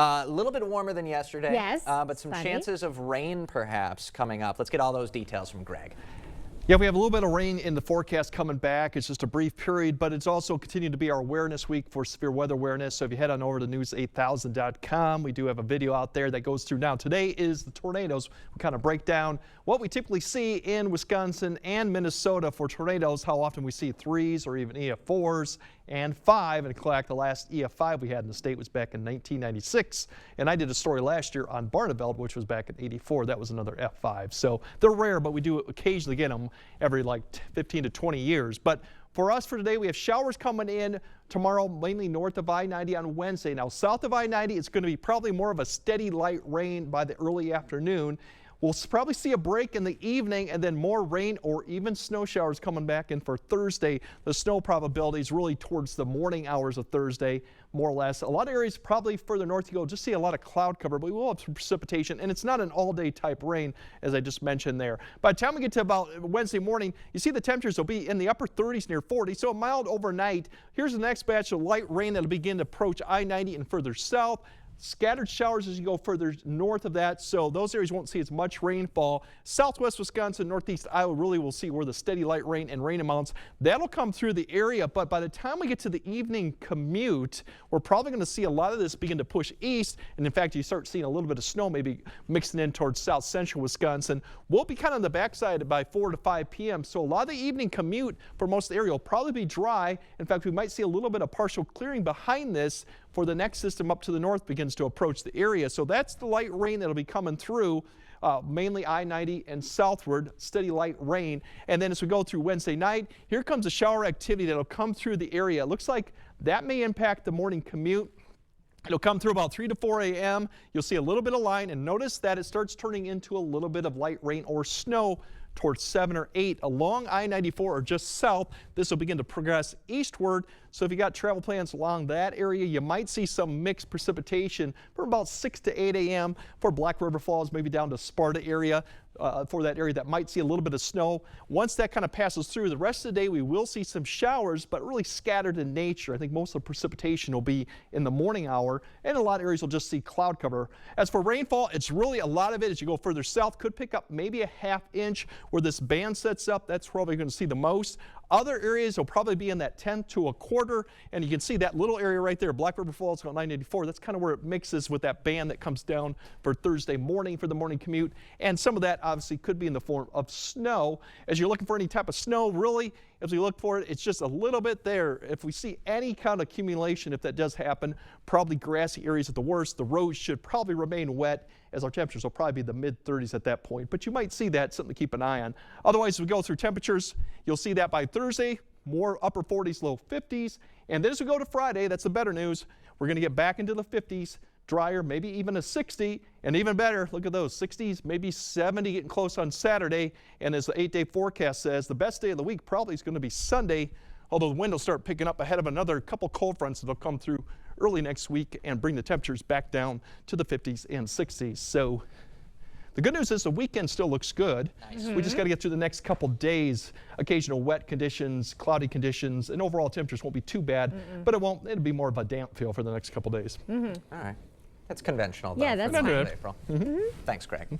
A little bit warmer than yesterday. Yes, but some sunny. chances of rain perhaps coming up. Let's get all those details from Greg. Yeah, we have a little bit of rain in the forecast coming back. It's just a brief period, but it's also continuing to be our awareness week for severe weather awareness. So if you head on over to news8000.com, we do have a video out there that goes through now. Today is the tornadoes. We kind of break down what we typically see in Wisconsin and Minnesota for tornadoes, how often we see 3s or even EF4s and 5. And in fact, the last EF5 we had in the state was back in 1996. And I did a story last year on Barneveld, which was back in '84. That was another F5. So they're rare, but we do occasionally get them every like 15 to 20 years. But for us for today, we have showers coming in tomorrow, mainly north of I-90 on Wednesday. Now, south of I-90, it's going to be probably more of a steady light rain by the early afternoon. We'll probably see a break in the evening and then more rain or even snow showers coming back in for Thursday. The snow probability is really towards the morning hours of Thursday, more or less. A lot of areas probably further north you go, just see a lot of cloud cover, but we will have some precipitation, and it's not an all-day type rain, as I just mentioned there. By the time we get to about Wednesday morning, you see the temperatures will be in the upper 30s near 40, so mild overnight. Here's the next batch of light rain that'll begin to approach I-90 and further south. Scattered showers as you go further north of that, so those areas won't see as much rainfall. Southwest Wisconsin, northeast Iowa really will see where the steady light rain and rain amounts. That'll come through the area, but by the time we get to the evening commute, we're probably going to see a lot of this begin to push east, and in fact, you start seeing a little bit of snow maybe mixing in towards south central Wisconsin. We'll be kind of on the backside by 4 to 5 p.m., so a lot of the evening commute for most of the area will probably be dry. In fact, we might see a little bit of partial clearing behind this for the next system up to the north begins to approach the area. So that's the light rain that'll be coming through, mainly I-90 and southward, steady light rain. And then as we go through Wednesday night, here comes a shower activity that'll come through the area. It looks like that may impact the morning commute. It'll come through about 3 to 4 a.m. You'll see a little bit of line, and notice that it starts turning into a little bit of light rain or snow towards 7 or 8 along I-94 or just south. This will begin to progress eastward. So if you got travel plans along that area, you might see some mixed precipitation from about 6 to 8 a.m. for Black River Falls, maybe down to Sparta area. For that area that might see a little bit of snow. Once that kind of passes through, the rest of the day we will see some showers, but really scattered in nature. I think most of the precipitation will be in the morning hour, and a lot of areas will just see cloud cover. As for rainfall, it's really a lot of it as you go further south. Could pick up maybe a ½ inch where this band sets up. That's probably going to see the most. Other areas will probably be in that 10 to a quarter, and you can see that little area right there, Black River Falls on 984. That's kind of where it mixes with that band that comes down for Thursday morning for the morning commute, and some of that obviously could be in the form of snow. As you're looking for any type of snow, really, as we look for it, it's just a little bit there. If we see any kind of accumulation, if that does happen, probably grassy areas at the worst. The roads should probably remain wet, as our temperatures will probably be the mid-30s at that point. But you might see that, something to keep an eye on. Otherwise, as we go through temperatures, you'll see that by Thursday, more upper 40s, low 50s. And then as we go to Friday, that's the better news. We're going to get back into the 50s, drier, maybe even a 60, and even better, look at those 60s, maybe 70, getting close on Saturday. And as the 8-day forecast says, the best day of the week probably is going to be Sunday, although the wind will start picking up ahead of another couple cold fronts that will come through early next week and bring the temperatures back down to the 50s and 60s. So the good news is the weekend still looks good. Nice. We just got to get through the next couple days. Occasional wet conditions, cloudy conditions, and overall temperatures won't be too bad, but it'll be more of a damp feel for the next couple days. All right. That's conventional, though. Yeah, that's for the fine. month of April. Thanks, Greg.